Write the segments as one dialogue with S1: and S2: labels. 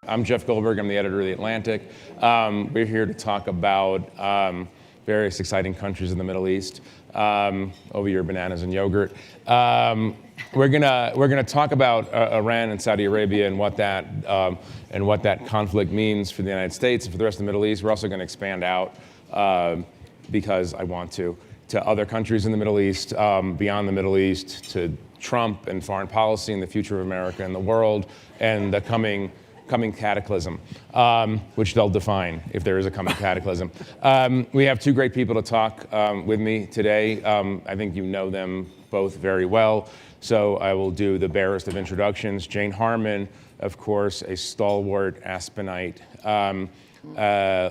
S1: I'm Jeff Goldberg. I'm the editor of The Atlantic. We're here to talk about various exciting countries in the Middle East. Over your bananas and yogurt. We're gonna talk about Iran and Saudi Arabia and what that conflict means for the United States and for the rest of the Middle East. We're also going to expand out because I want to other countries in the Middle East, beyond the Middle East, to Trump and foreign policy and the future of America and the world and the coming cataclysm, which they'll define if there is a coming cataclysm. We have two great people to talk with me today. I think you know them both very well, so I will do the barest of introductions. Jane Harman, of course, a stalwart Aspenite,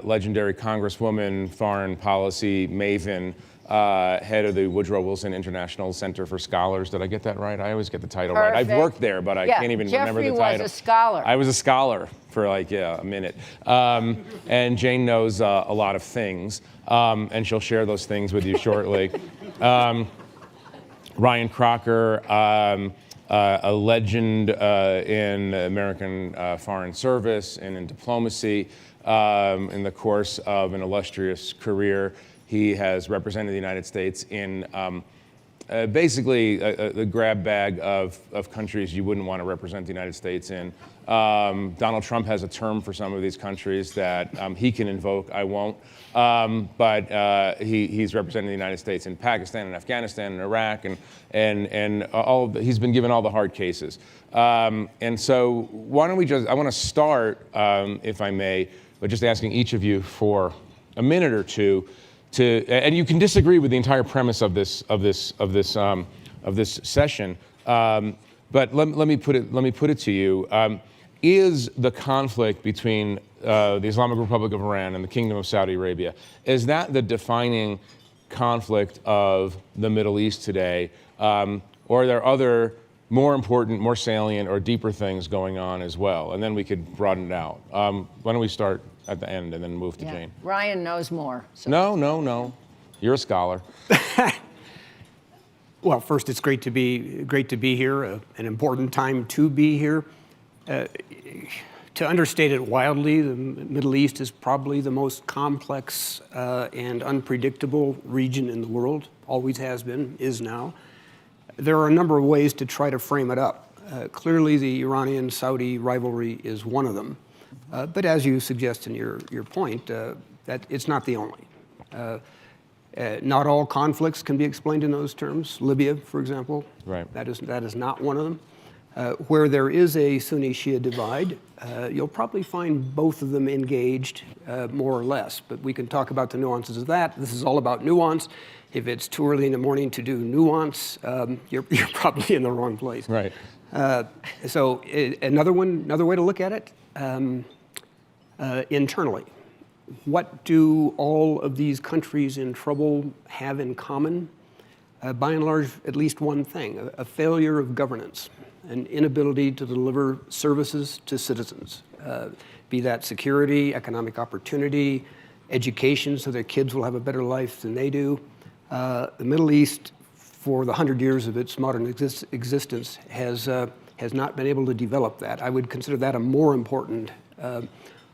S1: legendary congresswoman, foreign policy maven, head of the Woodrow Wilson International Center for Scholars. Did I get that right? I always get the title right. I've worked there, but I can't even remember the title.
S2: Jeffrey was a scholar.
S1: I was a scholar for a minute. And Jane knows a lot of things, and she'll share those things with you shortly. Ryan Crocker, a legend in American foreign service and in diplomacy. In the course of an illustrious career, he has represented the United States in basically the grab bag of countries you wouldn't want to represent the United States in. Donald Trump has a term for some of these countries that he can invoke, I won't. But he's representing the United States in Pakistan and Afghanistan and Iraq and all of he's been given all the hard cases. And so why don't we I want to start, if I may, by just asking each of you for a minute or two and you can disagree with the entire premise of this session, but let me put it to you: is the conflict between the Islamic Republic of Iran and the Kingdom of Saudi Arabia, is that the defining conflict of the Middle East today, or are there other more important, more salient, or deeper things going on as well? And then we could broaden it out. Why don't we start at the end and then move to Jane?
S2: Ryan knows more. So.
S1: No. You're a scholar.
S3: Well, first, it's great to be here. An important time to be here. To understate it wildly, the Middle East is probably the most complex and unpredictable region in the world. Always has been, is now. There are a number of ways to try to frame it up. Clearly, the Iranian-Saudi rivalry is one of them. But as you suggest in your point, that it's not the only. Not all conflicts can be explained in those terms. Libya, for example,
S1: right.
S3: That is not one of them. Where there is a Sunni-Shia divide, you'll probably find both of them engaged, more or less. But we can talk about the nuances of that. This is all about nuance. If it's too early in the morning to do nuance, you're probably in the wrong place.
S1: Right.
S3: So another way to look at it, internally. What do all of these countries in trouble have in common? By and large, at least one thing: a failure of governance, an inability to deliver services to citizens, be that security, economic opportunity, education so their kids will have a better life than they do. The Middle East, for the 100 years of its modern existence, has not been able to develop that. I would consider that a more important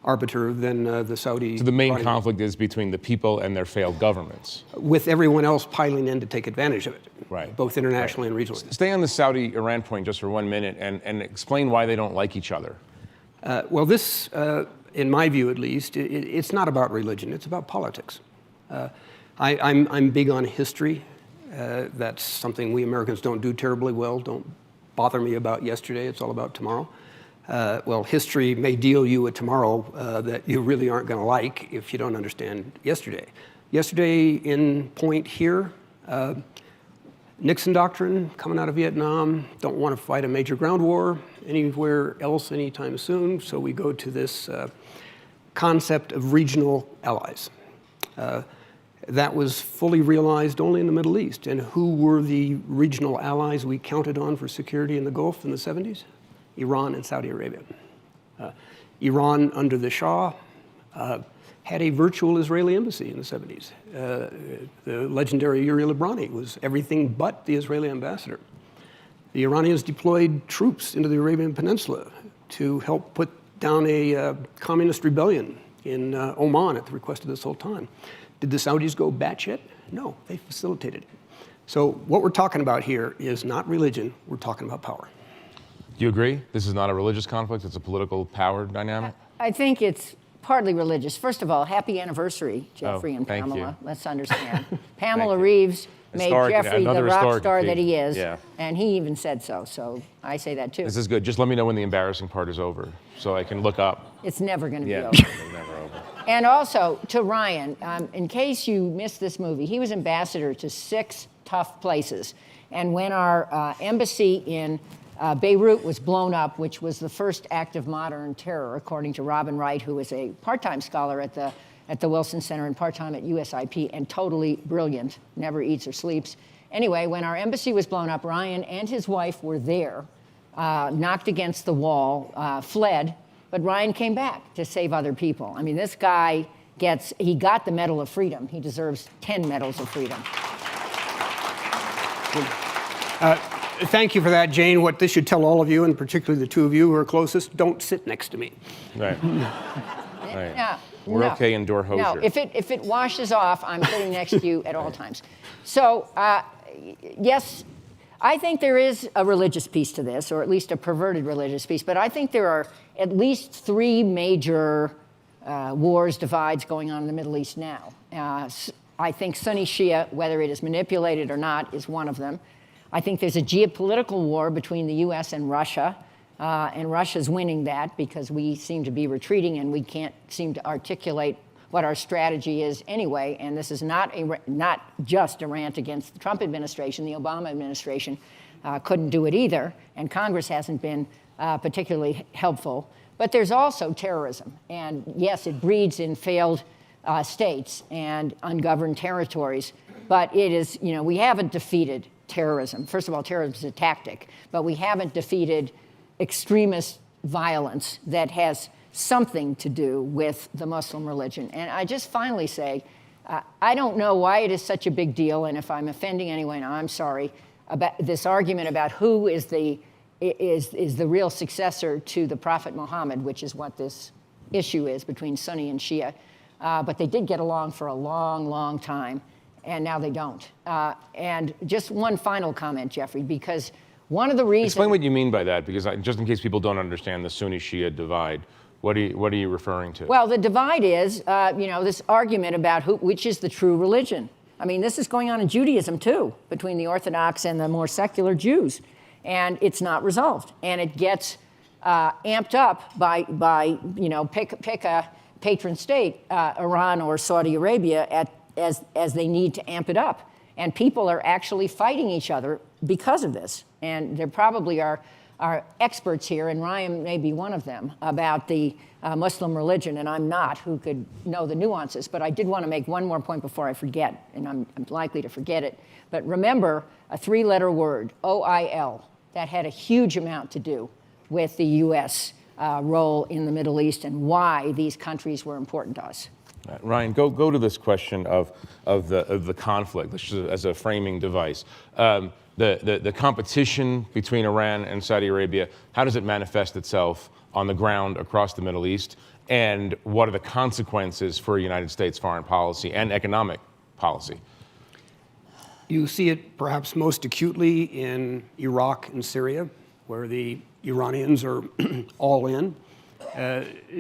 S3: arbiter than the Saudi.
S1: So the main conflict is between the people and their failed governments,
S3: with everyone else piling in to take advantage of it,
S1: right?
S3: Both internationally and regionally.
S1: Stay on the Saudi-Iran point just for 1 minute and explain why they don't like each other.
S3: Well, this, in my view at least, it's not about religion. It's about politics. I'm big on history. That's something we Americans don't do terribly well. Don't bother me about yesterday. It's all about tomorrow. Well, history may deal you a tomorrow that you really aren't going to like if you don't understand yesterday. Yesterday, in point here, Nixon doctrine coming out of Vietnam, don't want to fight a major ground war anywhere else anytime soon, so we go to this concept of regional allies. That was fully realized only in the Middle East. And who were the regional allies we counted on for security in the Gulf in the 70s? Iran and Saudi Arabia. Iran, under the Shah, had a virtual Israeli embassy in the 70s. The legendary Yuri Librani was everything but the Israeli ambassador. The Iranians deployed troops into the Arabian Peninsula to help put down a communist rebellion in Oman at the request of the Sultan. Did the Saudis go batshit? No, they facilitated it. So what we're talking about here is not religion, we're talking about power.
S1: Do you agree? This is not a religious conflict, it's a political power dynamic?
S2: I think it's partly religious. First of all, happy anniversary, Jeffrey and
S1: thank
S2: Pamela.
S1: you.
S2: Let's understand. Pamela
S1: you.
S2: Reeves made
S1: Historic-
S2: Jeffrey the
S1: another
S2: rock
S1: historic
S2: star that
S1: feat.
S2: he is,
S1: Yeah.
S2: and he even said so I say that too.
S1: This is good. Just let me know when the embarrassing part is over so I can look up.
S2: It's never going to
S1: Yeah,
S2: be over.
S1: it's never over.
S2: And also, to Ryan, in case you missed this movie, he was ambassador to 6 tough places. And when our embassy in Beirut was blown up, which was the first act of modern terror, according to Robin Wright, who is a part-time scholar at the Wilson Center and part-time at USIP, and totally brilliant, never eats or sleeps. Anyway, when our embassy was blown up, Ryan and his wife were there, knocked against the wall, fled, but Ryan came back to save other people. I mean, this guy he got the Medal of Freedom. He deserves 10 medals of freedom.
S3: Thank you for that, Jane. What this should tell all of you, and particularly the 2 of you who are closest, don't sit next to me.
S1: Right. Right.
S2: Yeah,
S1: We're
S2: no.
S1: okay in Dor Hosier.
S2: No, if it washes off, I'm sitting next to you at all times. So, yes, I think there is a religious piece to this, or at least a perverted religious piece, but I think there are at least 3 major wars, divides going on in the Middle East now. I think Sunni Shia, whether it is manipulated or not, is one of them. I think there's a geopolitical war between the US and Russia, and Russia's winning that because we seem to be retreating and we can't seem to articulate what our strategy is anyway. And this is not just a rant against the Trump administration. The Obama administration couldn't do it either, and Congress hasn't been particularly helpful. But there's also terrorism. And yes, it breeds in failed states and ungoverned territories. But it is, we haven't defeated terrorism. First of all, terrorism is a tactic. But we haven't defeated extremist violence that has something to do with the Muslim religion. And I just finally say, I don't know why it is such a big deal. And if I'm offending anyone, I'm sorry, about this argument about who is the real successor to the Prophet Muhammad, which is what this issue is between Sunni and Shia. But they did get along for a long, long time, and now they don't. And just one final comment, Jeffrey, because one of the reasons...
S1: Explain what you mean by that, because just in case people don't understand the Sunni-Shia divide, what are you referring to?
S2: Well, the divide is, this argument about which is the true religion. I mean, this is going on in Judaism, too, between the Orthodox and the more secular Jews. And it's not resolved. And it gets amped up by pick a patron state, Iran or Saudi Arabia, as they need to amp it up. And people are actually fighting each other because of this. And there probably are experts here, and Ryan may be one of them, about the Muslim religion, and I'm not, who could know the nuances. But I did want to make one more point before I forget, and I'm likely to forget it. But remember, a 3-letter word, OIL, that had a huge amount to do with the U.S. Role in the Middle East and why these countries were important to us.
S1: Ryan, go to this question of the conflict as a framing device. The competition between Iran and Saudi Arabia, how does it manifest itself on the ground across the Middle East? And what are the consequences for United States foreign policy and economic policy?
S3: You see it perhaps most acutely in Iraq and Syria, where the Iranians are all in,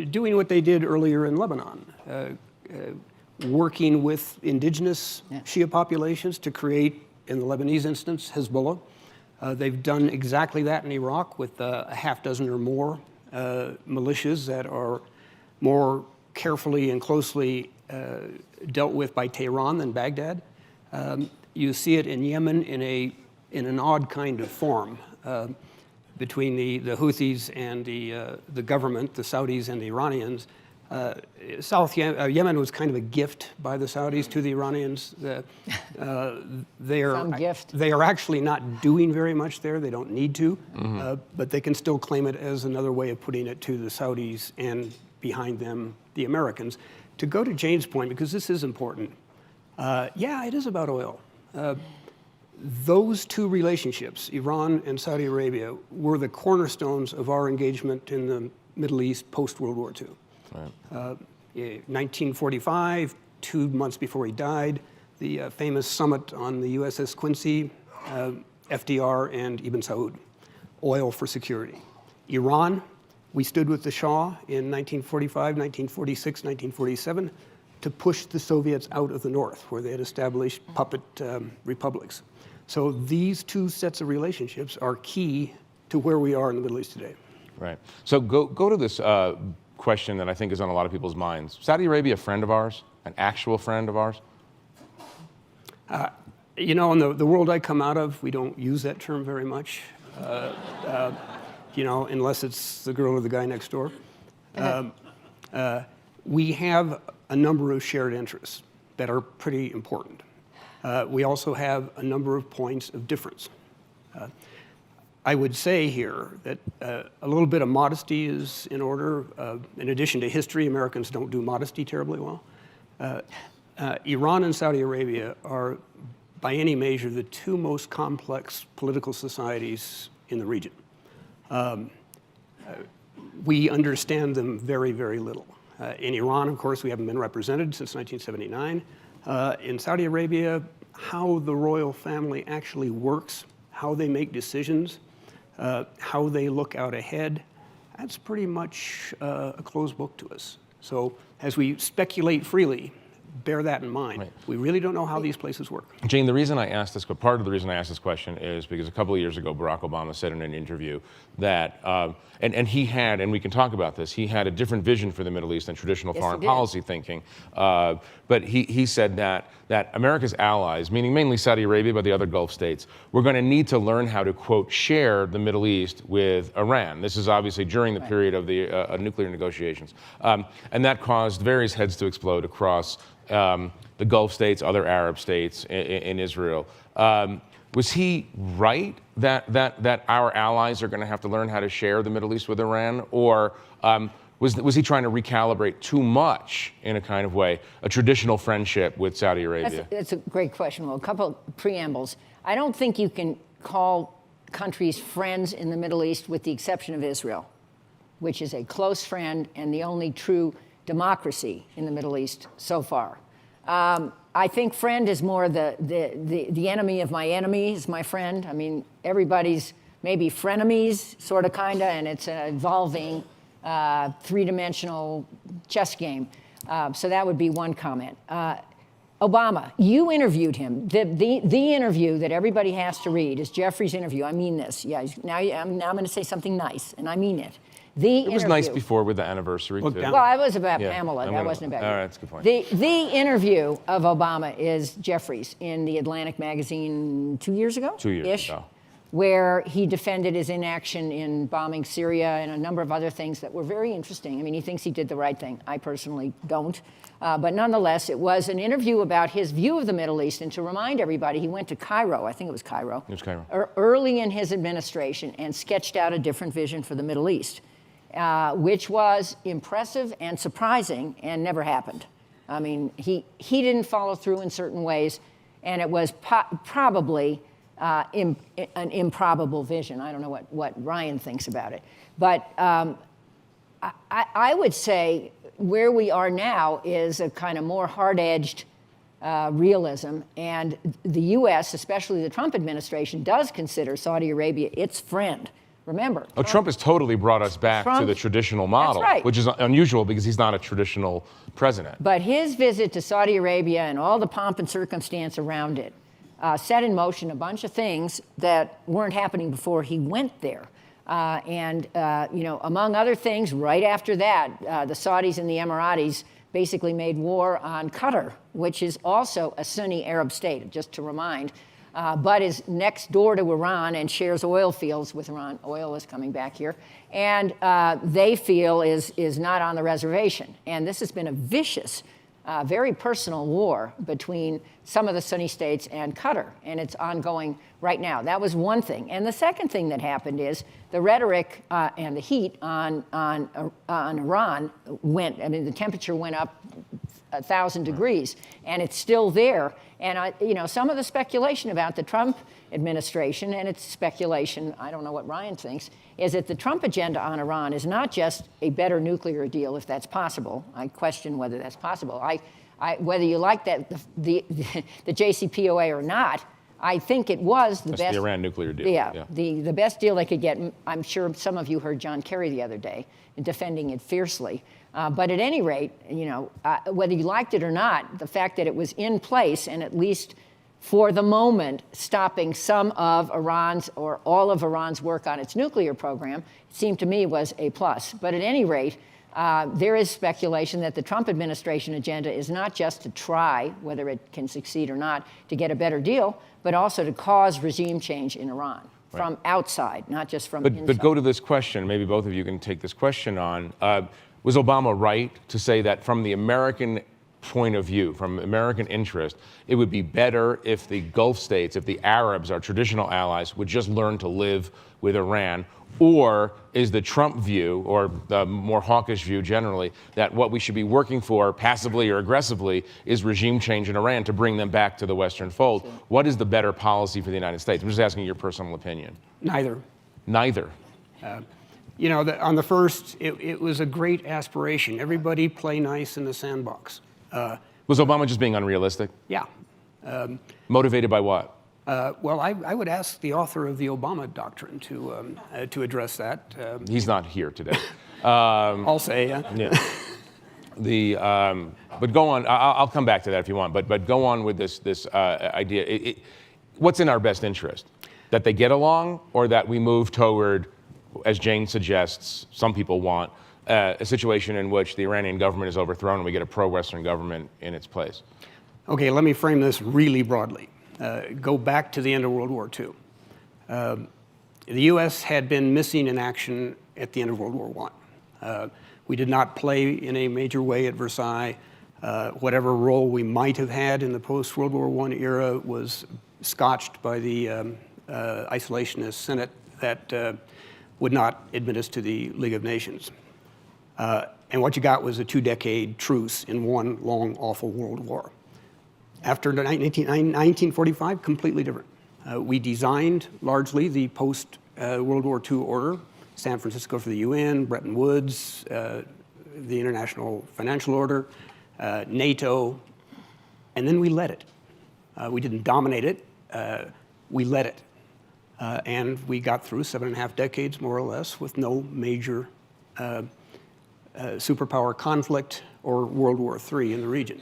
S3: doing what they did earlier in Lebanon, working with indigenous Shia populations to create, in the Lebanese instance, Hezbollah. They've done exactly that in Iraq with a half dozen or more militias that are more carefully and closely dealt with by Tehran than Baghdad. You see it in Yemen in an odd kind of form between the Houthis and the government, the Saudis and the Iranians. Yemen was kind of a gift by the Saudis to the Iranians. They are actually not doing very much there. They don't need to, but they can still claim it as another way of putting it to the Saudis and behind them, the Americans. To go to Jane's point, because this is important, it is about oil. Those two relationships, Iran and Saudi Arabia, were the cornerstones of our engagement in the Middle East post-World War II. In 1945, 2 months before he died, the famous summit on the USS Quincy, FDR and Ibn Saud, oil for security. Iran, we stood with the Shah in 1945, 1946, 1947 to push the Soviets out of the North, where they had established puppet republics. So these two sets of relationships are key to where we are in the Middle East today.
S1: Right. So go to this question that I think is on a lot of people's minds. Saudi Arabia a friend of ours? An actual friend of ours?
S3: You know, in the world I come out of, we don't use that term very much, you know, unless it's the girl or the guy next door. We have a number of shared interests that are pretty important. We also have a number of points of difference. I would say here that a little bit of modesty is in order. In addition to history, Americans don't do modesty terribly well. Iran and Saudi Arabia are, by any measure, the two most complex political societies in the region. We understand them very, very little. In Iran, of course, we haven't been represented since 1979. In Saudi Arabia, how the royal family actually works, how they make decisions, how they look out ahead, that's pretty much a closed book to us. So as we speculate freely, bear that in mind.
S1: Right.
S3: We really don't know how these places work.
S1: Jane, the reason I asked this, part of the reason I asked this question is because a couple of years ago, Barack Obama said in an interview that, and he had, and we can talk about this, he had a different vision for the Middle East than traditional foreign policy thinking. But he said that America's allies, meaning mainly Saudi Arabia, but the other Gulf states, were going to need to learn how to, quote, share the Middle East with Iran. This is obviously during the period of the nuclear negotiations. And that caused various heads to explode across the Gulf states, other Arab states in Israel. Was he right that our allies are going to have to learn how to share the Middle East with Iran? Or was he trying to recalibrate too much, in a kind of way, a traditional friendship with Saudi Arabia?
S2: That's a great question. Well, a couple preambles. I don't think you can call countries friends in the Middle East with the exception of Israel, which is a close friend and the only true democracy in the Middle East so far. I think friend is more the enemy of my enemy is my friend. I mean, everybody's maybe frenemies, sort of, kind of, and it's an evolving three-dimensional chess game. So that would be one comment. Obama, you interviewed him. The interview that everybody has to read is Jeffrey's interview. I mean this. Yeah. Now I'm going to say something nice, and I mean it. It
S1: was nice before with the anniversary, too.
S2: Well, I was about Pamela. That wasn't about you.
S1: All right, that's a good point.
S2: The interview of Obama is Jeffrey's in the Atlantic magazine 2 years ago?
S1: 2 years ago.
S2: Where he defended his inaction in bombing Syria and a number of other things that were very interesting. I mean, he thinks he did the right thing. I personally don't. But nonetheless, it was an interview about his view of the Middle East. And to remind everybody, he went to Cairo. I think it was Cairo.
S1: It was Cairo.
S2: Early in his administration and sketched out a different vision for the Middle East. Which was impressive and surprising and never happened. I mean, he didn't follow through in certain ways, and it was probably an improbable vision. I don't know what Ryan thinks about it. But I would say where we are now is a kind of more hard-edged realism, and the U.S., especially the Trump administration, does consider Saudi Arabia its friend. Remember.
S1: Trump has totally brought us back to the traditional model,
S2: that's right.
S1: Which is unusual because he's not a traditional president.
S2: But his visit to Saudi Arabia and all the pomp and circumstance around it set in motion a bunch of things that weren't happening before he went there. You know, among other things, right after that, the Saudis and the Emiratis basically made war on Qatar, which is also a Sunni Arab state, just to remind. But is next door to Iran and shares oil fields with Iran. Oil is coming back here. And they feel is not on the reservation. And this has been a vicious, very personal war between some of the Sunni states and Qatar. And it's ongoing right now. That was one thing. And the second thing that happened is the rhetoric and the heat on Iran went, I mean, the temperature went up 1,000 degrees, and it's still there. And some of the speculation about the Trump administration, and it's speculation, I don't know what Ryan thinks, is that the Trump agenda on Iran is not just a better nuclear deal, if that's possible. I question whether that's possible. Whether you like that the JCPOA or not, I think it was the best.
S1: The Iran nuclear deal.
S2: Yeah, the best deal they could get. I'm sure some of you heard John Kerry the other day defending it fiercely. But at any rate, whether you liked it or not, the fact that it was in place and at least for the moment stopping some of Iran's or all of Iran's work on its nuclear program seemed to me was a plus. But at any rate, there is speculation that the Trump administration agenda is not just to try, whether it can succeed or not, to get a better deal, but also to cause regime change in Iran from outside, not just from inside.
S1: But go to this question. Maybe both of you can take this question on. Was Obama right to say that from the American point of view, from American interest, it would be better if the Gulf states, if the Arabs, our traditional allies, would just learn to live with Iran? Or is the Trump view, or the more hawkish view generally, that what we should be working for, passively or aggressively, is regime change in Iran to bring them back to the Western fold? Sure. What is the better policy for the United States? I'm just asking your personal opinion.
S3: Neither.
S1: Neither.
S3: On the first, it was a great aspiration. Everybody play nice in the sandbox.
S1: Was Obama just being unrealistic?
S3: Yeah.
S1: Motivated by what?
S3: Well, I would ask the author of the Obama Doctrine to address that.
S1: He's not here today.
S3: I'll say,
S1: yeah. But go on. I'll come back to that if you want. But go on with this idea. What's in our best interest? That they get along, or that we move toward, as Jane suggests, some people want, a situation in which the Iranian government is overthrown and we get a pro-Western government in its place?
S3: Okay, let me frame this really broadly. Go back to the end of World War II. The U.S. had been missing in action at the end of World War I. We did not play in a major way at Versailles. Whatever role we might have had in the post-World War I era was scotched by the isolationist Senate that would not admit us to the League of Nations. And what you got was a 2-decade truce in one long, awful world war. After 1945, completely different. We designed largely the post-World War II order, San Francisco for the UN, Bretton Woods, the International Financial Order, NATO, and then we led it. We didn't dominate it, we led it. And we got through 7.5 decades, more or less, with no major superpower conflict or World War III in the region.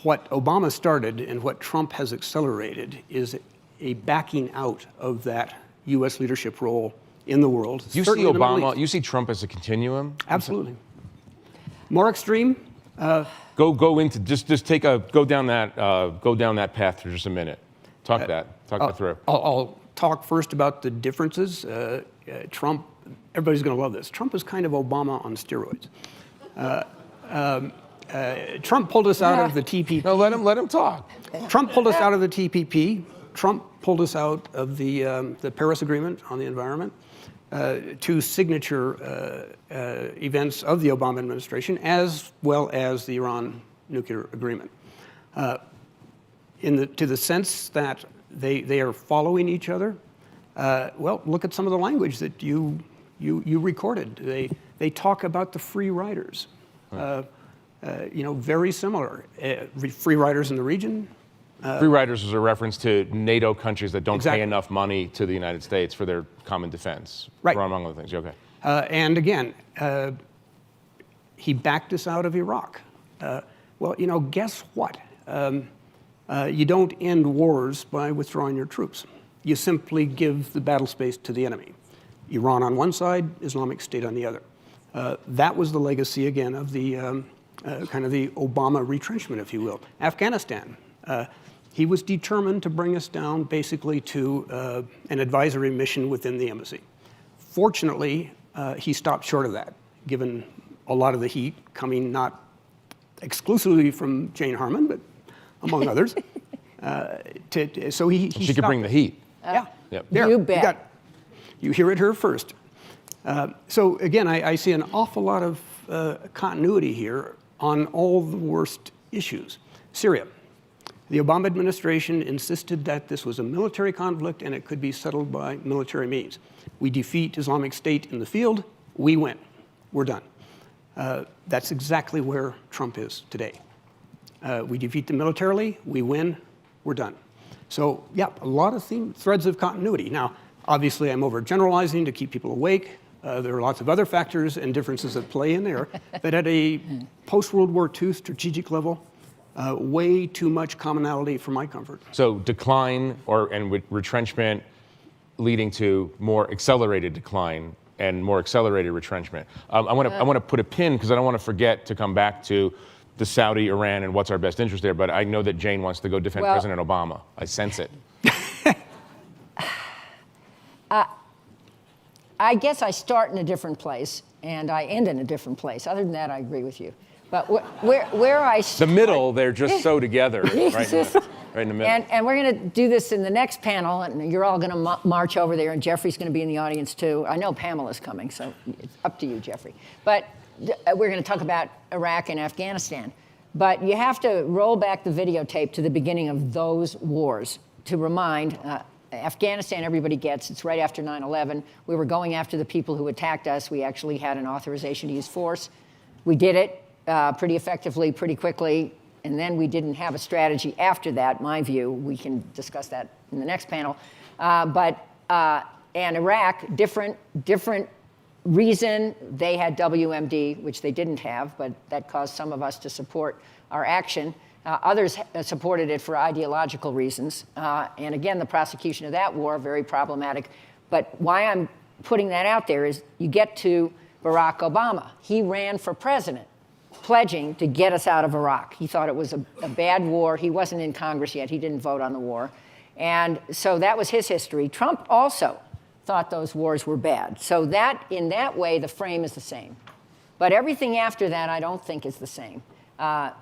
S3: What Obama started and what Trump has accelerated is a backing out of that U.S. leadership role in the world.
S1: You see Obama, you see Trump as a continuum?
S3: Absolutely. More extreme?
S1: Go into go down that path for just a minute. Talk that through.
S3: I'll talk first about the differences. Trump, everybody's going to love this. Trump is kind of Obama on steroids. Trump pulled us out of the TPP.
S1: No, let him talk.
S3: Trump pulled us out of the TPP. Trump pulled us out of the Paris Agreement on the environment. Two signature events of the Obama administration, as well as the Iran nuclear agreement. To the sense that they are following each other, well, look at some of the language that you recorded. They talk about the free riders. Right. Very similar. Free riders in the region.
S1: Free riders is a reference to NATO countries that don't
S3: exactly.
S1: pay enough money to the United States for their common defense,
S3: right.
S1: among other things. Okay.
S3: And again, he backed us out of Iraq. Well, guess what? You don't end wars by withdrawing your troops. You simply give the battle space to the enemy. Iran on one side, Islamic State on the other. That was the legacy, again, of the kind of the Obama retrenchment, if you will. Afghanistan. He was determined to bring us down basically to an advisory mission within the embassy. Fortunately, he stopped short of that, given a lot of the heat coming not exclusively from Jane Harman, but among others. So he
S1: she could bring the heat.
S3: Yeah.
S2: Yep. There, you bet.
S3: You hear it here first. So again, I see an awful lot of continuity here. on all the worst issues. Syria. The Obama administration insisted that this was a military conflict and it could be settled by military means. We defeat Islamic State in the field, we win. We're done. That's exactly where Trump is today. We defeat them militarily, we win, we're done. So, yeah, a lot of threads of continuity. Now, obviously, I'm overgeneralizing to keep people awake. There are lots of other factors and differences at play in there, but at a post-World War II strategic level, way too much commonality for my comfort.
S1: So decline and with retrenchment leading to more accelerated decline and more accelerated retrenchment. I want to put a pin because I don't want to forget to come back to the Saudi, Iran, and what's our best interest there. But I know that Jane wants to go defend President Obama. I sense it.
S2: I guess I start in a different place and I end in a different place. Other than that, I agree with you. But where I start,
S1: The middle, they're just so together, right in the middle.
S2: And we're going to do this in the next panel, and you're all going to march over there, and Jeffrey's going to be in the audience too. I know Pamela's coming, so it's up to you, Jeffrey. But we're going to talk about Iraq and Afghanistan. But you have to roll back the videotape to the beginning of those wars to remind Afghanistan, everybody gets, it's right after 9/11. We were going after the people who attacked us. We actually had an authorization to use force. We did it pretty effectively, pretty quickly, and then we didn't have a strategy after that, my view. We can discuss that in the next panel. And Iraq, different reason. They had WMD, which they didn't have, but that caused some of us to support our action. Others supported it for ideological reasons. And again, the prosecution of that war, very problematic. But why I'm putting that out there is you get to Barack Obama. He ran for president, pledging to get us out of Iraq. He thought it was a bad war. He wasn't in Congress yet. He didn't vote on the war. And so that was his history. Trump also thought those wars were bad. So that, in that way, the frame is the same. But everything after that, I don't think is the same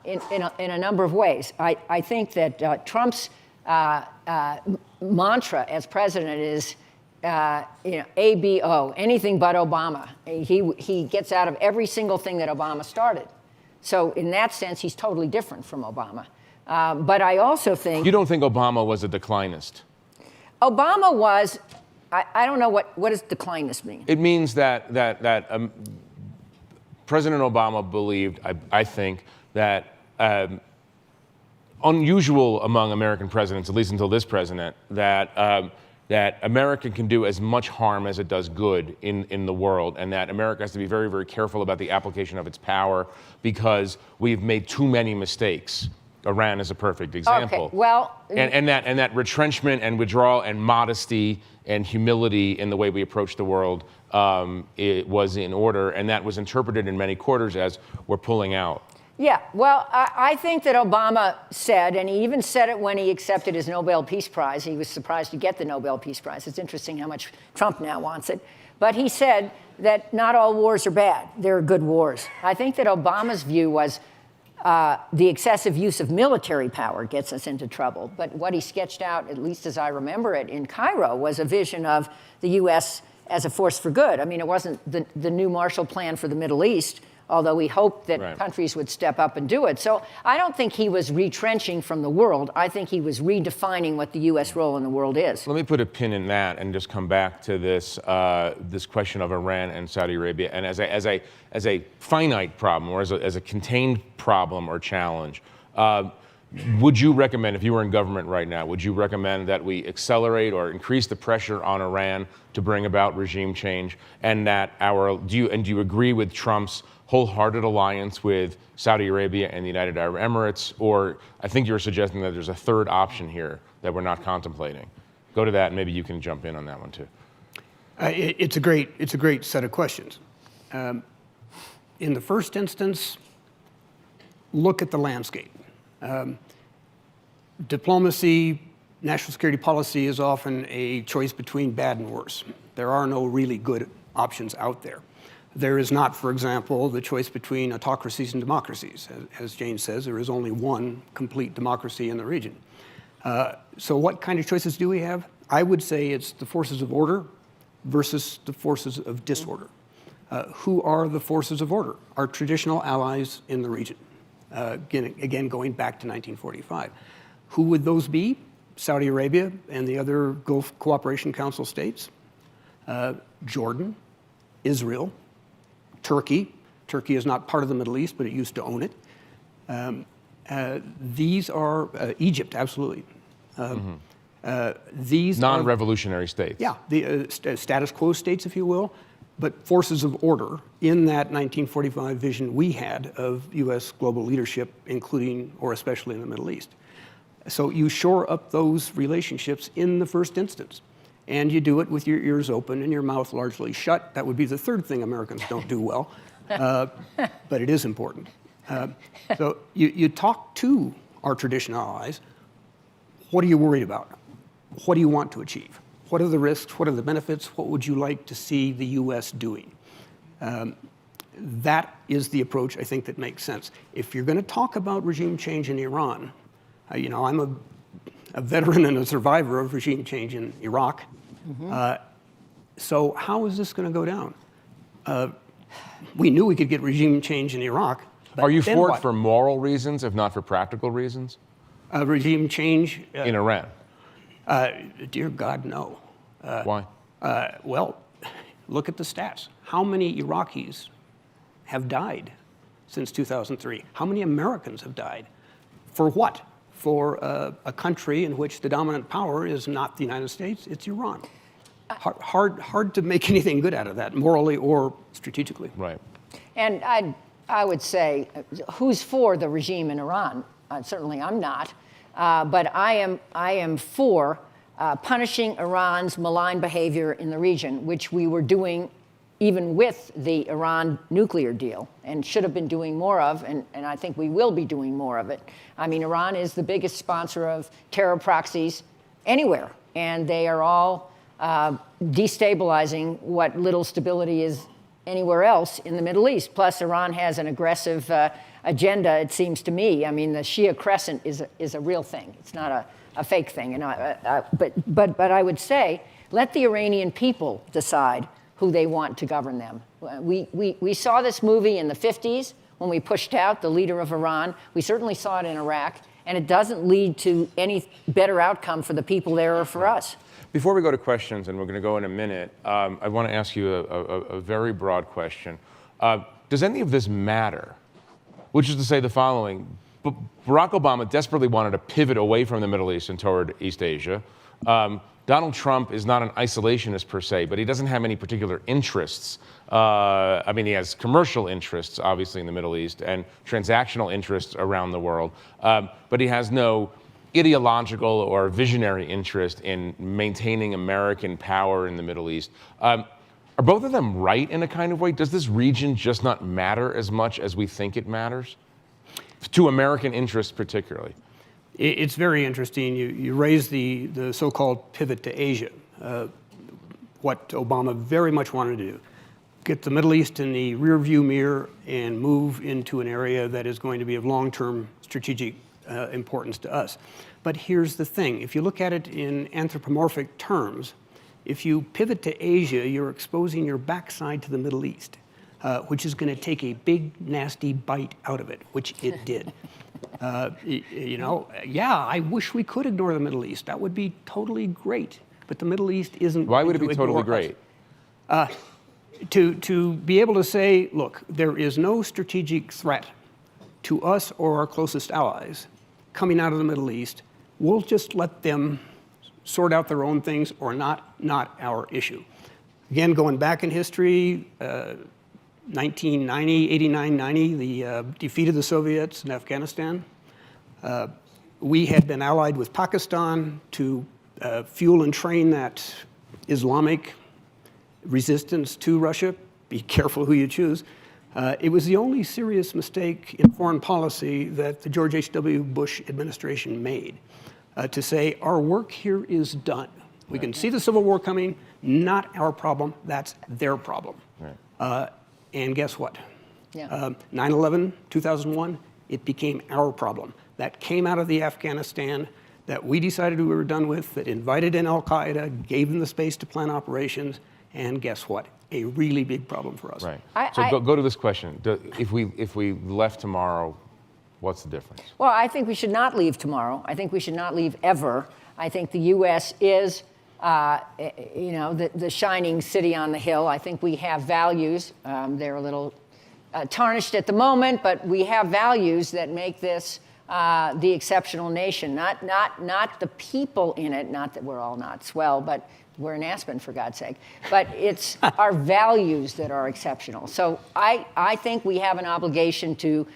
S2: in a number of ways. I think that Trump's mantra as president is, ABO, anything but Obama. He gets out of every single thing that Obama started. So in that sense, he's totally different from Obama. But I also think...
S1: You don't think Obama was a declinist?
S2: Obama was... I don't know what does declinist mean?
S1: It means that President Obama believed, I think, that unusual among American presidents, at least until this president, that America can do as much harm as it does good in the world, and that America has to be very, very careful about the application of its power because we've made too many mistakes. Iran is a perfect example.
S2: Okay, well...
S1: And that retrenchment and withdrawal and modesty and humility in the way we approach the world it was in order, and that was interpreted in many quarters as we're pulling out.
S2: Yeah, well, I think that Obama said, and he even said it when he accepted his Nobel Peace Prize. He was surprised to get the Nobel Peace Prize. It's interesting how much Trump now wants it. But he said that not all wars are bad. There are good wars. I think that Obama's view was the excessive use of military power gets us into trouble. But what he sketched out, at least as I remember it, in Cairo, was a vision of the U.S. as a force for good. I mean, it wasn't the new Marshall Plan for the Middle East, although we hoped that countries would step up and do it. So I don't think he was retrenching from the world. I think he was redefining what the U.S. role in the world is.
S1: Let me put a pin in that and just come back to this this question of Iran and Saudi Arabia, and as a finite problem or as a contained problem or challenge. Would you recommend, if you were in government right now, would you recommend that we accelerate or increase the pressure on Iran to bring about regime change, and that do you agree with Trump's wholehearted alliance with Saudi Arabia and the United Arab Emirates, or I think you're suggesting that there's a third option here that we're not contemplating? Go to that, and maybe you can jump in on that one too.
S3: It's a great set of questions. In the first instance, look at the landscape. Diplomacy, national security policy is often a choice between bad and worse. There are no really good options out there. There is not, for example, the choice between autocracies and democracies. As Jane says, there is only one complete democracy in the region. So what kind of choices do we have? I would say it's the forces of order versus the forces of disorder. Who are the forces of order? Our traditional allies in the region. again going back to 1945. Who would those be? Saudi Arabia and the other Gulf Cooperation Council states, Jordan, Israel, Turkey. Turkey is not part of the Middle East, but it used to own it. These are Egypt, absolutely. These
S1: non-revolutionary states.
S3: Yeah, the status quo states, if you will, but forces of order in that 1945 vision we had of U.S. global leadership, including or especially in the Middle East. So you shore up those relationships in the first instance. And you do it with your ears open and your mouth largely shut. That would be the third thing Americans don't do well, but it is important. So you talk to our traditional allies. What are you worried about? What do you want to achieve? What are the risks? What are the benefits? What would you like to see the U.S. doing? That is the approach I think that makes sense. If you're going to talk about regime change in Iran, I'm a veteran and a survivor of regime change in Iraq. So how is this going to go down? We knew we could get regime change in Iraq.
S1: Are you for
S3: what?
S1: it for moral reasons, if not for practical reasons?
S3: Regime change?
S1: In Iran?
S3: Dear God, no.
S1: Why?
S3: Well, look at the stats. How many Iraqis have died since 2003? How many Americans have died? For what? For a country in which the dominant power is not the United States, it's Iran. Hard to make anything good out of that, morally or strategically.
S1: Right.
S2: And I would say, who's for the regime in Iran? Certainly I'm not. But I am for punishing Iran's malign behavior in the region, which we were doing even with the Iran nuclear deal and should have been doing more of, and I think we will be doing more of it. I mean, Iran is the biggest sponsor of terror proxies anywhere, and they are all destabilizing what little stability is anywhere else in the Middle East. Plus, Iran has an aggressive agenda, it seems to me. I mean, the Shia Crescent is a real thing. It's not a fake thing. And but I would say, let the Iranian people decide who they want to govern them. We saw this movie in the 50s when we pushed out the leader of Iran. We certainly saw it in Iraq, and it doesn't lead to any better outcome for the people there or for us.
S1: Before we go to questions, and we're going to go in a minute, I want to ask you a very broad question. Does any of this matter? Which is to say the following. Barack Obama desperately wanted to pivot away from the Middle East and toward East Asia. Donald Trump is not an isolationist per se, but he doesn't have any particular interests. I mean, he has commercial interests, obviously, in the Middle East and transactional interests around the world, but he has no ideological or visionary interest in maintaining American power in the Middle East. Are both of them right in a kind of way? Does this region just not matter as much as we think it matters? To American interests particularly.
S3: It's very interesting. You raise the so-called pivot to Asia, what Obama very much wanted to do. Get the Middle East in the rearview mirror and move into an area that is going to be of long-term strategic importance to us. But here's the thing. If you look at it in anthropomorphic terms, if you pivot to Asia, you're exposing your backside to the Middle East, which is going to take a big, nasty bite out of it, which it did. I wish we could ignore the Middle East. That would be totally great. But the Middle East isn't.
S1: Why would it be totally great?
S3: To be able to say, look, there is no strategic threat to us or our closest allies coming out of the Middle East. We'll just let them sort out their own things or not our issue. Again, going back in history, 1990, 89, 90, the defeat of the Soviets in Afghanistan. We had been allied with Pakistan to fuel and train that Islamic resistance to Russia. Be careful who you choose. It was the only serious mistake in foreign policy that the George H.W. Bush administration made, to say our work here is done. We can see the Civil War coming, not our problem, that's their problem. Right. And guess what? Yeah. 9/11, 2001, it became our problem. That came out of the Afghanistan that we decided we were done with, that invited in Al-Qaeda, gave them the space to plan operations, and guess what? A really big problem for us.
S1: Right. So go to this question. If we left tomorrow, What's the difference?
S2: Well, I think we should not leave tomorrow. I think we should not leave ever. I think the U.S. is, the shining city on the hill. I think we have values. They're a little tarnished at the moment, but we have values that make this the exceptional nation. Not the people in it. Not that we're all not swell, but we're in Aspen, for God's sake. But it's our values that are exceptional. So I think we have an obligation to,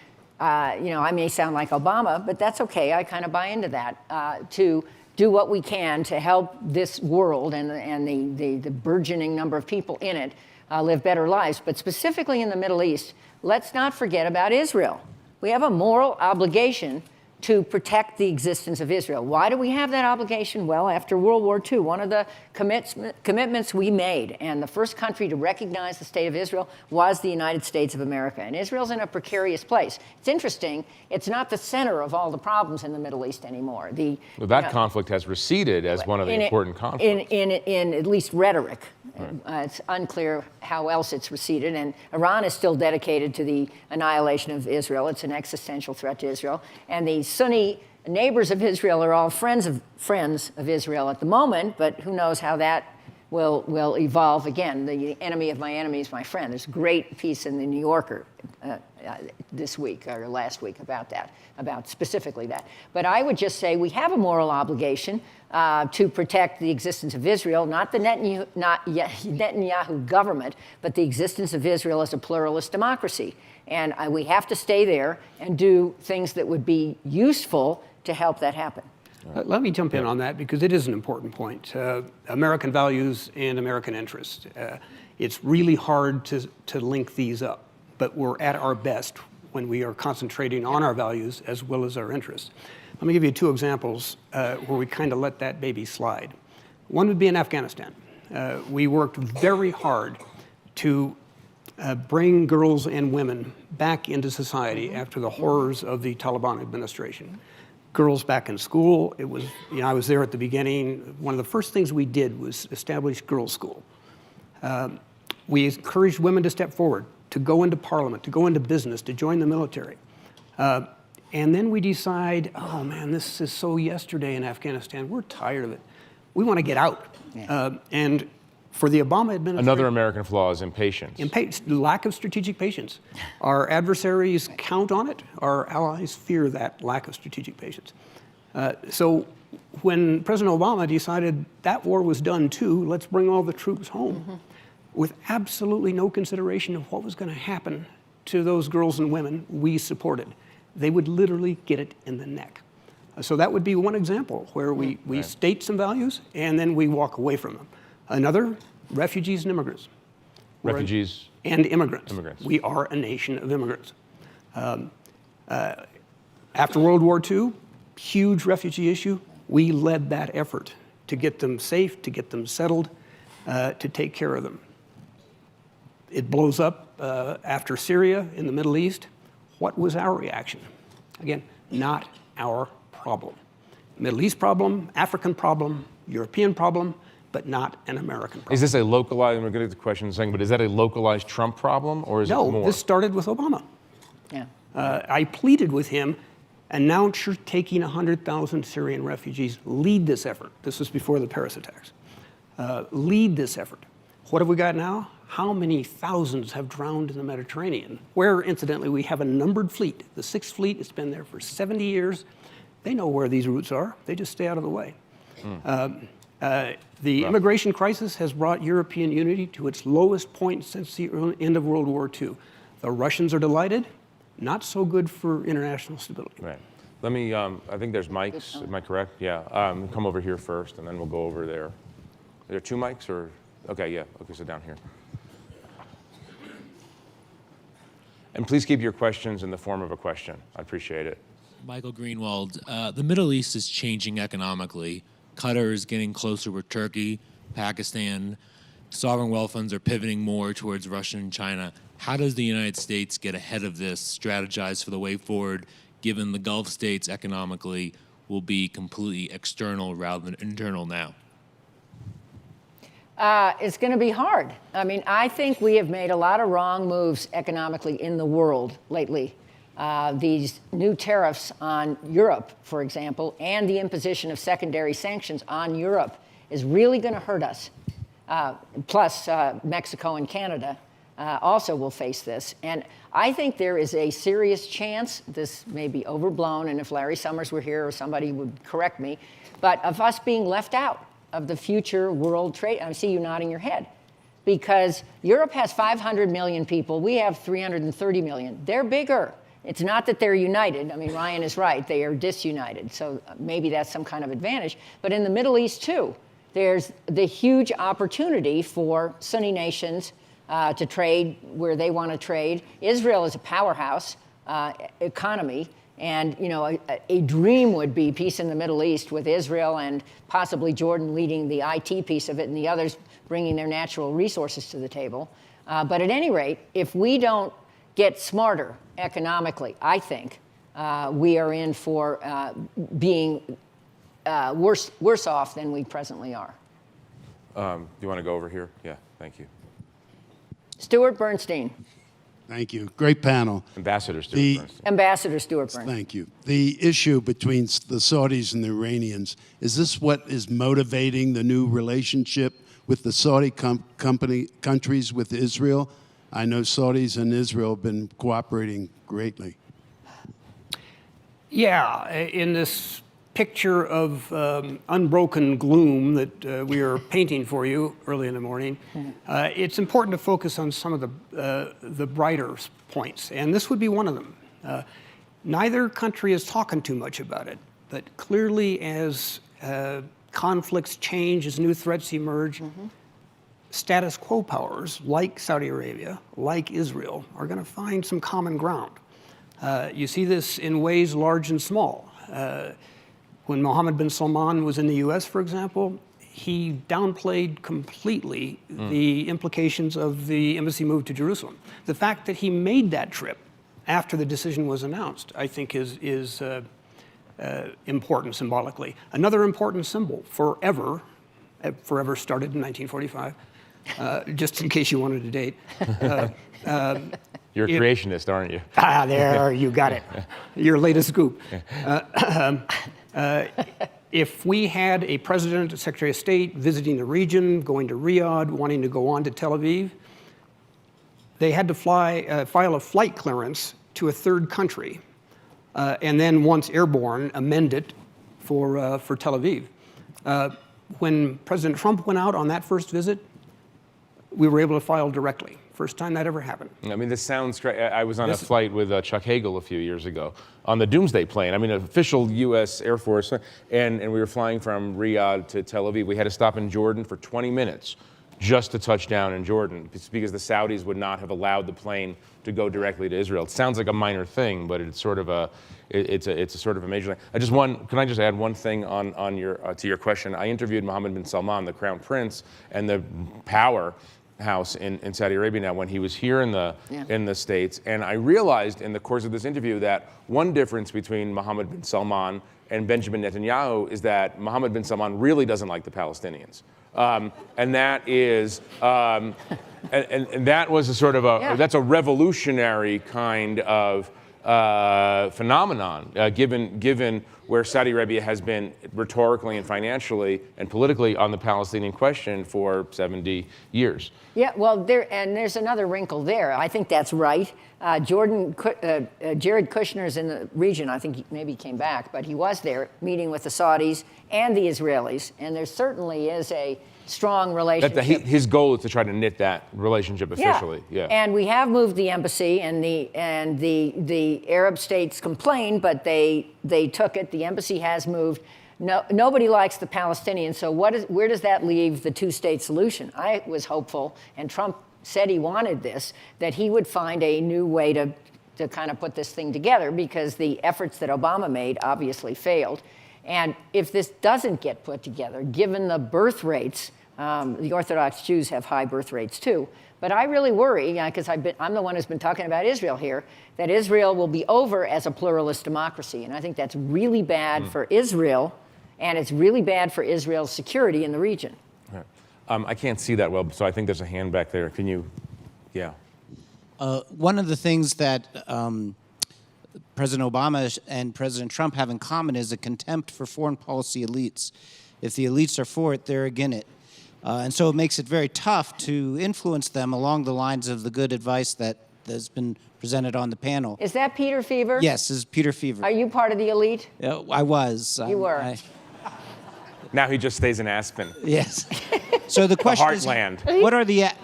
S2: I may sound like Obama, but that's okay. I kind of buy into that, to do what we can to help this world and the burgeoning number of people in it live better lives. But specifically in the Middle East, let's not forget about Israel. We have a moral obligation to protect the existence of Israel. Why do we have that obligation? Well, after World War II, one of the commitments we made, and the first country to recognize the state of Israel was the United States of America. And Israel's in a precarious place. It's interesting, it's not the center of all the problems in the Middle East anymore.
S1: That conflict has receded as one of the important conflicts.
S2: In at least rhetoric. Right. It's unclear how else it's receded, and Iran is still dedicated to the annihilation of Israel. It's an existential threat to Israel. And the Sunni neighbors of Israel are all friends of Israel at the moment, but who knows how that will evolve again. The enemy of my enemy is my friend. There's a great piece in the New Yorker this week or last week about that, about specifically that. But I would just say we have a moral obligation to protect the existence of Israel, not the Netanyahu government, but the existence of Israel as a pluralist democracy. And we have to stay there and do things that would be useful to help that happen.
S3: Let me jump in on that because it is an important point. American values and American interests. It's really hard to link these up, but we're at our best when we are concentrating on our values as well as our interests. Let me give you two examples where we kind of let that baby slide. One would be in Afghanistan. We worked very hard to bring girls and women back into society after the horrors of the Taliban administration. Girls back in school. It was, I was there at the beginning. One of the first things we did was establish girls' school. We encouraged women to step forward, to go into parliament, to go into business, to join the military. And then we decide, oh man, this is so yesterday in Afghanistan. We're tired of it. We want to get out.
S2: Yeah.
S3: And for the Obama administration...
S1: Another American flaw is impatience.
S3: Lack of strategic patience. Our adversaries count on it. Our allies fear that lack of strategic patience. So when President Obama decided that war was done too, let's bring all the troops home, with absolutely no consideration of what was going to happen to those girls and women we supported. They would literally get it in the neck. So that would be one example where we state some values and then we walk away from them. Another, refugees and immigrants.
S1: Refugees
S3: and immigrants.
S1: Immigrants.
S3: We are a nation of immigrants. After World War II, huge refugee issue. We led that effort to get them safe, to get them settled, to take care of them. It blows up after Syria in the Middle East. What was our reaction? Again, not our problem. Middle East problem, African problem, European problem, but not an American problem.
S1: Is this a localized, we're going to get the question in a second, but is that a localized Trump problem or is it more?
S3: No, this started with Obama.
S2: Yeah.
S3: I pleaded with him, announce you're taking 100,000 Syrian refugees, lead this effort. This was before the Paris attacks. Lead this effort. What have we got now? How many thousands have drowned in the Mediterranean? Where, incidentally, we have a numbered fleet. The Sixth Fleet has been there for 70 years. They know where these routes are. They just stay out of the way. The immigration crisis has brought European unity to its lowest point since the end of World War II. The Russians are delighted. Not so good for international stability.
S1: Right. Let me, I think there's mics, am I correct? Yeah, come over here first and then we'll go over there. Are there two mics or? Okay, yeah, okay, so down here. And please keep your questions in the form of a question. I appreciate it.
S4: Michael Greenwald, the Middle East is changing economically. Qatar is getting closer with Turkey, Pakistan. Sovereign wealth funds are pivoting more towards Russia and China. How does the United States get ahead of this, strategize for the way forward, given the Gulf states economically will be completely external rather than internal now?
S2: It's going to be hard. I mean, I think we have made a lot of wrong moves economically in the world lately. these new tariffs on Europe, for example, and the imposition of secondary sanctions on Europe is really going to hurt us. Plus, Mexico and Canada also will face this. And I think there is a serious chance, this may be overblown, and if Larry Summers were here or somebody would correct me, but of us being left out of the future world trade. I see you nodding your head. Because Europe has 500 million people, we have 330 million. They're bigger. It's not that they're united. I mean, Ryan is right, they are disunited. So maybe that's some kind of advantage. But in the Middle East, too, there's the huge opportunity for Sunni nations to trade where they want to trade. Israel is a powerhouse economy, and a dream would be peace in the Middle East with Israel and possibly Jordan leading the IT piece of it and the others bringing their natural resources to the table. But at any rate, if we don't get smarter economically, I think we are in for being worse off than we presently are.
S1: Do you want to go over here? Yeah, thank you.
S2: Stuart Bernstein.
S5: Thank you. Great panel.
S1: Ambassador Stuart Bernstein.
S2: Ambassador Stuart Bernstein.
S5: Thank you. The issue between the Saudis and the Iranians, is this what is motivating the new relationship with the Saudi countries with Israel? I know Saudis and Israel have been cooperating greatly.
S3: Yeah, in this picture of unbroken gloom that we are painting for you early in the morning, it's important to focus on some of the brighter points, and this would be one of them. Neither country is talking too much about it, but clearly as conflicts change, as new threats emerge, status quo powers like Saudi Arabia, like Israel, are going to find some common ground. You see this in ways large and small. When Mohammed bin Salman was in the US, for example, he downplayed completely the implications of the embassy move to Jerusalem. The fact that he made that trip after the decision was announced, I think is important symbolically. Another important symbol, forever started in 1945, just in case you wanted a date.
S1: You're a creationist, aren't you?
S3: There, you got it. Your latest scoop. If we had a president, a secretary of state visiting the region, going to Riyadh, wanting to go on to Tel Aviv, they had to file a flight clearance to a third country, and then once airborne, amend it for Tel Aviv. When President Trump went out on that first visit, we were able to file directly. First time that ever happened.
S1: I mean, this sounds great. I was on a flight with Chuck Hagel a few years ago on the Doomsday plane. I mean, an official U.S. Air Force, and we were flying from Riyadh to Tel Aviv. We had to stop in Jordan for 20 minutes just to touch down in Jordan. It's because the Saudis would not have allowed the plane to go directly to Israel. It sounds like a minor thing, but it's sort of a sort of a major thing. Can I just add one thing on your to your question? I interviewed Mohammed bin Salman, the Crown Prince, and the power house in Saudi Arabia now when he was here in the States, and I realized in the course of this interview that one difference between Mohammed bin Salman and Benjamin Netanyahu is that Mohammed bin Salman really doesn't like the Palestinians, and that is and that was a sort of that's a revolutionary kind of phenomenon, given where Saudi Arabia has been rhetorically and financially and politically on the Palestinian question for 70 years.
S2: Yeah, well, there's another wrinkle there. I think that's right. Jared Kushner's in the region. I think maybe he came back, but he was there meeting with the Saudis and the Israelis, and there certainly is a strong relationship.
S1: His goal is to try to knit that relationship officially. Yeah.
S2: And we have moved the embassy, and the Arab states complained, but they took it. The embassy has moved. No, nobody likes the Palestinians. So where does that leave the two-state solution? I was hopeful, and Trump said he wanted this, that he would find a new way to kind of put this thing together, because the efforts that Obama made obviously failed. And if this doesn't get put together, given the birth rates, the Orthodox Jews have high birth rates too. But I really worry, because I'm the one who's been talking about Israel here, that Israel will be over as a pluralist democracy. And I think that's really bad for Israel, and it's really bad for Israel's security in the region.
S1: Right. I can't see that well, so I think there's a hand back there. Can you? Yeah.
S6: One of the things that President Obama and President Trump have in common is a contempt for foreign policy elites. If the elites are for it, they're against it. And so it makes it very tough to influence them along the lines of the good advice that has been presented on the panel.
S2: Is that Peter Feaver?
S6: Yes, this is Peter Feaver.
S2: Are you part of the elite?
S6: I was.
S2: You were.
S1: Now he just stays in Aspen.
S6: Yes. So the question is,
S1: heartland.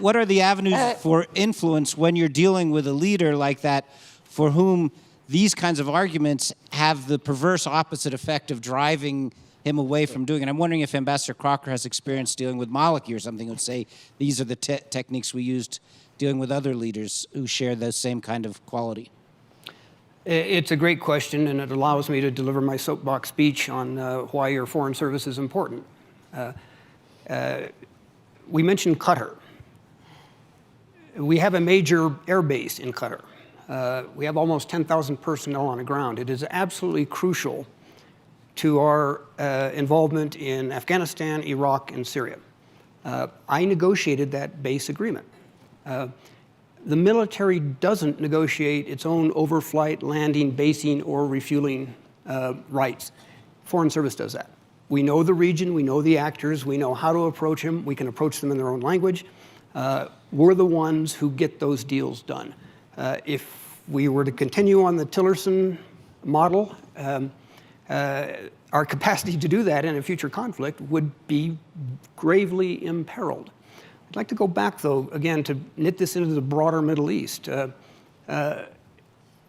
S6: what are the avenues for influence when you're dealing with a leader like that, for whom these kinds of arguments have the perverse opposite effect of driving him away from doing it? I'm wondering if Ambassador Crocker has experience dealing with Maliki or something, would say these are the techniques we used dealing with other leaders who share the same kind of quality.
S3: It's a great question, and it allows me to deliver my soapbox speech on why your foreign service is important. We mentioned Qatar. We have a major air base in Qatar. We have almost 10,000 personnel on the ground. It is absolutely crucial to our involvement in Afghanistan, Iraq, and Syria. I negotiated that base agreement. The military doesn't negotiate its own overflight, landing, basing, or refueling rights. Foreign Service does that. We know the region, we know the actors, we know how to approach them, we can approach them in their own language. We're the ones who get those deals done. If we were to continue on the Tillerson model, our capacity to do that in a future conflict would be gravely imperiled. I'd like to go back, though, again, to knit this into the broader Middle East.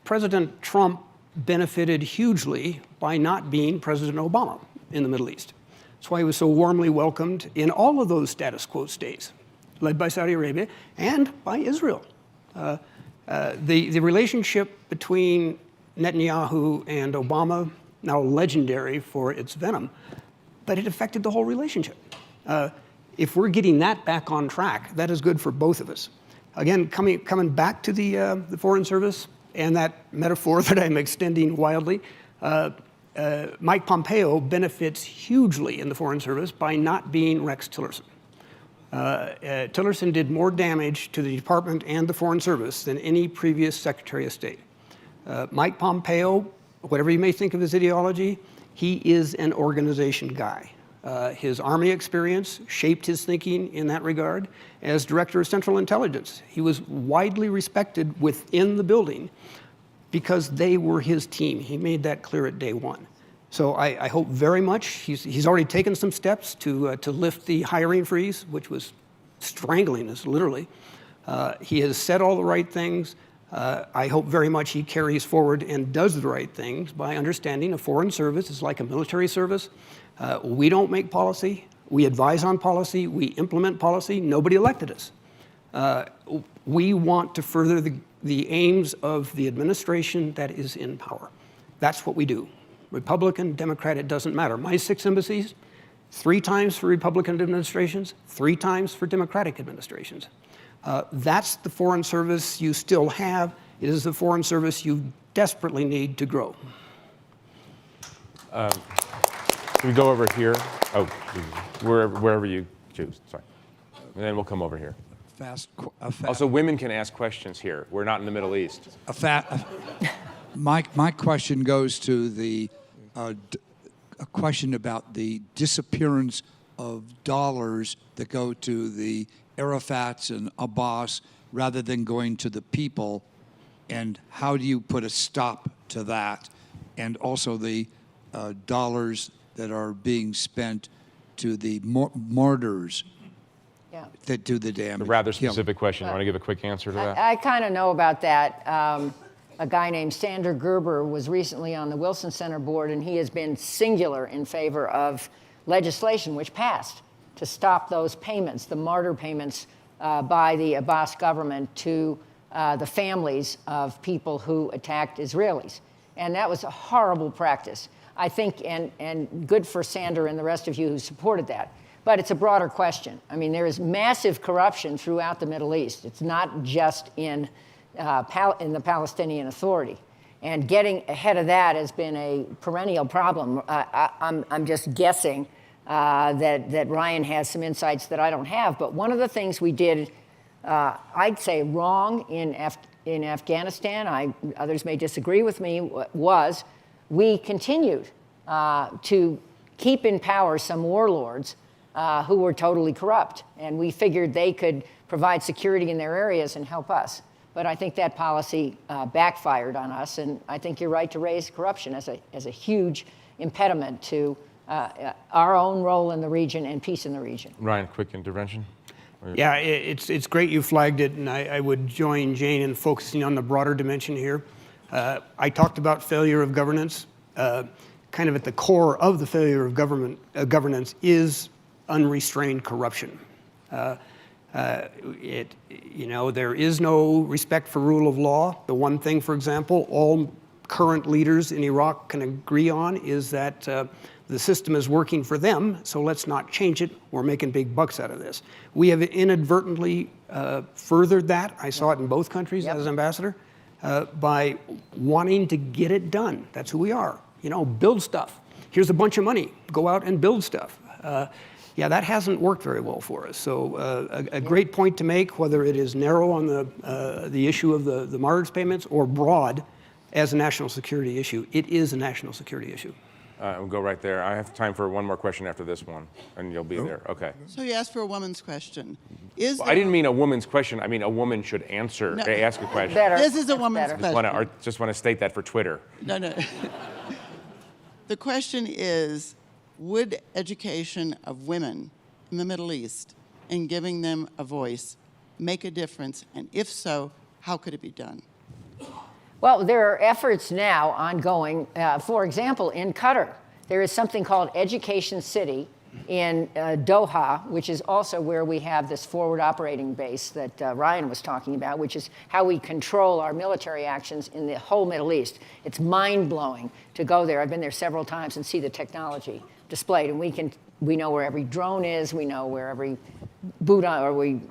S3: President Trump benefited hugely by not being President Obama in the Middle East. That's why he was so warmly welcomed in all of those status quo states, led by Saudi Arabia and by Israel. The relationship between Netanyahu and Obama, now legendary for its venom, but it affected the whole relationship. If we're getting that back on track, that is good for both of us. Again, coming back to the Foreign Service and that metaphor that I'm extending wildly, Mike Pompeo benefits hugely in the Foreign Service by not being Rex Tillerson. Tillerson did more damage to the department and the Foreign Service than any previous Secretary of State. Mike Pompeo, whatever you may think of his ideology, he is an organization guy. His Army experience shaped his thinking in that regard. As Director of Central Intelligence, he was widely respected within the building because they were his team. He made that clear at day one. So I hope very much, he's already taken some steps to lift the hiring freeze, which was strangling us, literally. He has said all the right things. I hope very much he carries forward and does the right things by understanding a foreign service is like a military service. We don't make policy. We advise on policy. We implement policy. Nobody elected us. We want to further the aims of the administration that is in power. That's what we do. Republican, Democrat, it doesn't matter. My 6 embassies, 3 times for Republican administrations, 3 times for Democratic administrations. That's the foreign service you still have. It is the foreign service you desperately need to grow.
S1: Can we go over here? Oh, wherever you choose. Sorry. And then we'll come over here. Also, women can ask questions here. We're not in the Middle East.
S7: My question goes to a question about the disappearance of dollars that go to the Arafats and Abbas rather than going to the people, and how do you put a stop to that? And also the dollars that are being spent to the martyrs that do the damage.
S1: A rather specific question. You want to give a quick answer to that?
S2: I kind of know about that. A guy named Sander Gerber was recently on the Wilson Center board, and he has been singular in favor of legislation which passed to stop those payments, the martyr payments by the Abbas government to the families of people who attacked Israelis. And that was a horrible practice, I think, and good for Sander and the rest of you who supported that. But it's a broader question. I mean, there is massive corruption throughout the Middle East. It's not just in the Palestinian Authority. And getting ahead of that has been a perennial problem. I'm just guessing that Ryan has some insights that I don't have. But one of the things we did I'd say wrong in Afghanistan, others may disagree with me, was we continued to keep in power some warlords who were totally corrupt. And we figured they could provide security in their areas and help us. But I think that policy backfired on us. And I think you're right to raise corruption as a huge impediment to our own role in the region and peace in the region.
S1: Ryan, quick intervention?
S3: Yeah, it's great you flagged it, and I would join Jane in focusing on the broader dimension here. I talked about failure of governance. Kind of at the core of the failure of governance is unrestrained corruption. There is no respect for rule of law. The one thing, for example, all current leaders in Iraq can agree on is that the system is working for them, so let's not change it. We're making big bucks out of this. We have inadvertently furthered that. I saw it in both countries as ambassador by wanting to get it done. That's who we are. Build stuff. Here's a bunch of money. Go out and build stuff. That hasn't worked very well for us. So a great point to make, whether it is narrow on the issue of the martyrs payments or broad as a national security issue. It is a national security issue.
S1: We'll go right there. I have time for one more question after this one, and you'll be there. Okay.
S8: So you asked for a woman's question.
S1: I didn't mean a woman's question. I mean a woman should ask a question.
S2: Better.
S8: This is a woman's question.
S1: Just want to state that for Twitter.
S8: No. The question is, would education of women in the Middle East and giving them a voice make a difference? And if so, how could it be done?
S2: Well, there are efforts now ongoing. For example, in Qatar, there is something called Education City in Doha, which is also where we have this forward operating base that Ryan was talking about, which is how we control our military actions in the whole Middle East. It's mind-blowing to go there. I've been there several times and see the technology displayed, and we know where every drone is, we know where every boot on, or we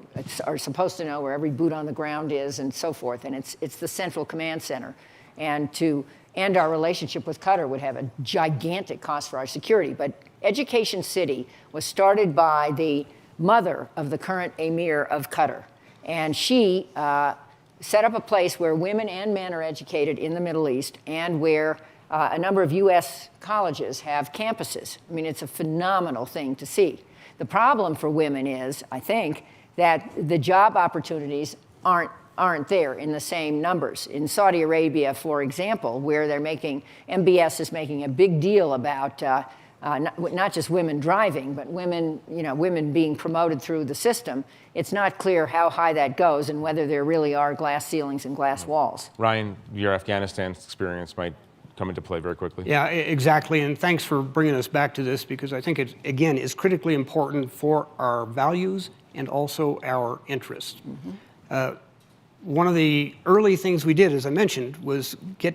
S2: are supposed to know where every boot on the ground is, and so forth. And it's the central command center. And to end our relationship with Qatar would have a gigantic cost for our security. But Education City was started by the mother of the current emir of Qatar, and she set up a place where women and men are educated in the Middle East, and where a number of U.S. colleges have campuses. I mean, it's a phenomenal thing to see. The problem for women is, I think, that the job opportunities aren't there in the same numbers. In Saudi Arabia, for example, where MBS is making a big deal about not just women driving, but women being promoted through the system, it's not clear how high that goes and whether there really are glass ceilings and glass walls.
S1: Ryan, your Afghanistan experience might come into play very quickly.
S3: Yeah, exactly. And thanks for bringing us back to this, because I think it, again, is critically important for our values and also our interests. Mm-hmm. One of the early things we did, as I mentioned, was get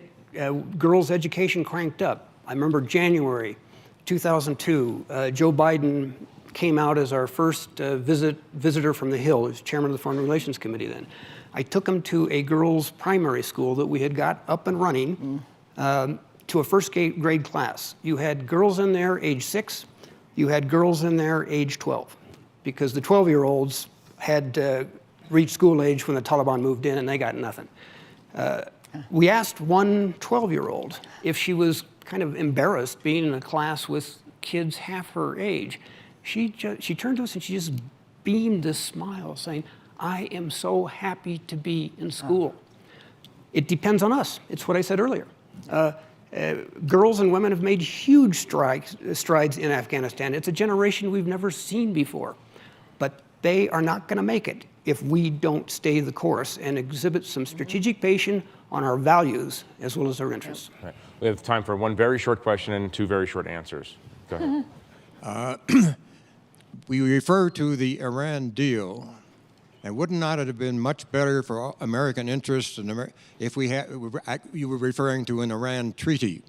S3: girls' education cranked up. I remember January 2002, Joe Biden came out as our first visitor from the Hill, as chairman of the Foreign Relations Committee then. I took him to a girls' primary school that we had got up and running. To a first grade class. You had girls in there age 6, you had girls in there age 12, because the 12-year-olds had reached school age when the Taliban moved in and they got nothing. We asked one 12-year-old if she was kind of embarrassed being in a class with kids half her age. She turned to us and she just beamed this smile saying, "I am so happy to be in school." It depends on us. It's what I said earlier. Girls and women have made huge strides in Afghanistan. It's a generation we've never seen before. But they are not going to make it if we don't stay the course and exhibit some strategic patience on our values as well as our interests.
S1: Right. We have time for one very short question and 2 very short answers. Go ahead.
S9: We refer to the Iran deal. And wouldn't not it have been much better for American interests if you were referring to an Iran treaty?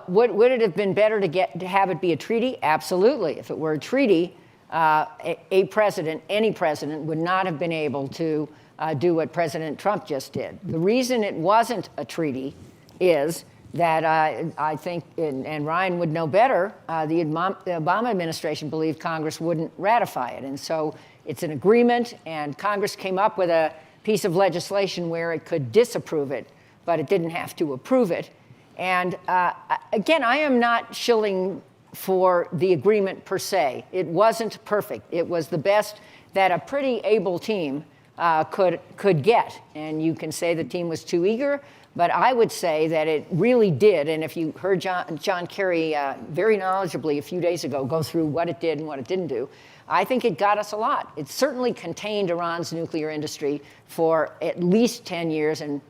S2: Would it have been better to have it be a treaty? Absolutely. If it were a treaty, any president would not have been able to do what President Trump just did. The reason it wasn't a treaty is that I think, and Ryan would know better, the Obama administration believed Congress wouldn't ratify it. And so It's an agreement, and Congress came up with a piece of legislation where it could disapprove it, but it didn't have to approve it. And again, I am not shilling for the agreement per se. It wasn't perfect. It was the best that a pretty able team could get. And you can say the team was too eager, but I would say that it really did. And if you heard John Kerry very knowledgeably a few days ago go through what it did and what it didn't do, I think it got us a lot. It certainly contained Iran's nuclear industry for at least 10 years and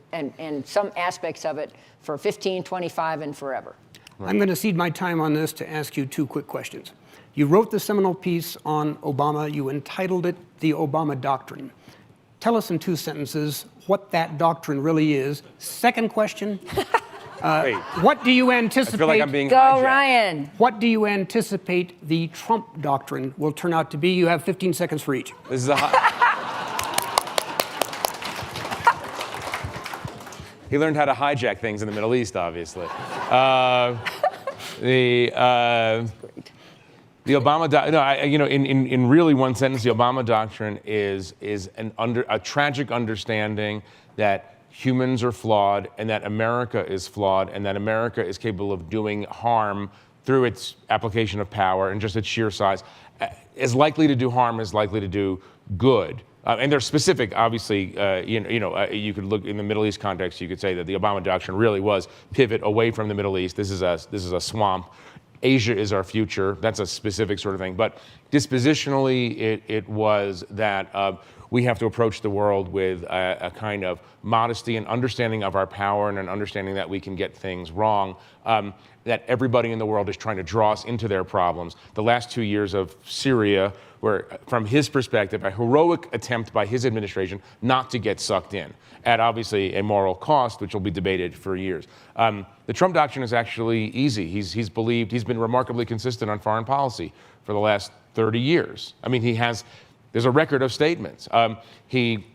S2: some aspects of it for 15, 25, and forever.
S3: I'm going to cede my time on this to ask you two quick questions. You wrote the seminal piece on Obama. You entitled it The Obama Doctrine. Tell us in 2 sentences what that doctrine really is. Second question,
S1: Wait,
S3: what do you
S1: I
S3: anticipate?
S1: feel like I'm being
S2: Go,
S1: hijacked.
S2: Ryan.
S3: What do you anticipate the Trump doctrine will turn out to be? You have 15 seconds for each.
S1: This is He learned how to hijack things in the Middle East, obviously. The Obama in really one sentence, the Obama doctrine is a tragic understanding that humans are flawed and that America is flawed and that America is capable of doing harm through its application of power and just its sheer size, as likely to do harm as likely to do good. And they're specific, obviously, you could look in the Middle East context, you could say that the Obama doctrine really was pivot away from the Middle East. This is a swamp. Asia is our future. That's a specific sort of thing. But dispositionally, it was that we have to approach the world with a kind of modesty and understanding of our power and an understanding that we can get things wrong, that everybody in the world is trying to draw us into their problems. The last 2 years of Syria were, from his perspective, a heroic attempt by his administration not to get sucked in, at obviously a moral cost, which will be debated for years. The Trump doctrine is actually easy. He's been remarkably consistent on foreign policy for the last 30 years. I mean, there's a record of statements. He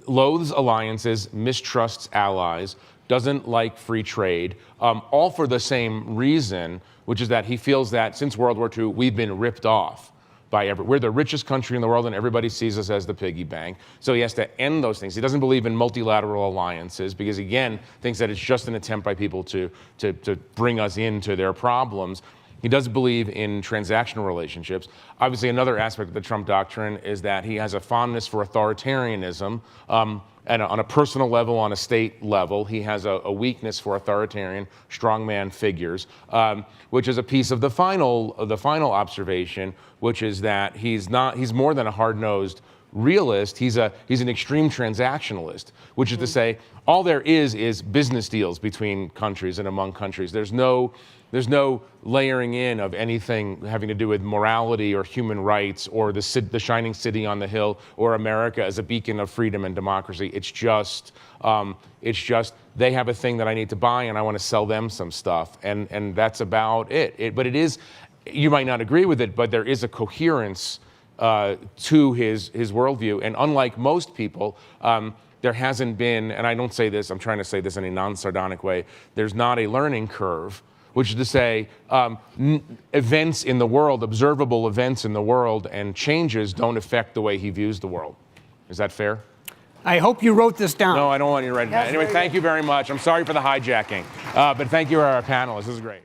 S1: loathes alliances, mistrusts allies, doesn't like free trade, all for the same reason, which is that he feels that since World War II, we've been ripped off. We're the richest country in the world and everybody sees us as the piggy bank. So he has to end those things. He doesn't believe in multilateral alliances because, again, thinks that it's just an attempt by people to bring us into their problems. He does believe in transactional relationships. Obviously, another aspect of the Trump doctrine is that he has a fondness for authoritarianism. And on a personal level, on a state level, he has a weakness for authoritarian strongman figures, which is a piece of the final observation, which is that he's more than a hard-nosed realist. He's an extreme transactionalist, which is to say, all there is business deals between countries and among countries. There's no layering in of anything having to do with morality or human rights or the shining city on the hill or America as a beacon of freedom and democracy. It's just they have a thing that I need to buy and I want to sell them some stuff, and that's about it. But it is, you might not agree with it, but there is a coherence to his worldview, and unlike most people, there hasn't been, and I don't say this, I'm trying to say this in a non-sardonic way, there's not a learning curve, which is to say events in the world, observable events in the world and changes don't affect the way he views the world. Is that fair?
S3: I hope you wrote this down.
S1: No, I don't want you to write it down. Anyway, thank you very much. I'm sorry for the hijacking, but thank you to our panelists. This is great.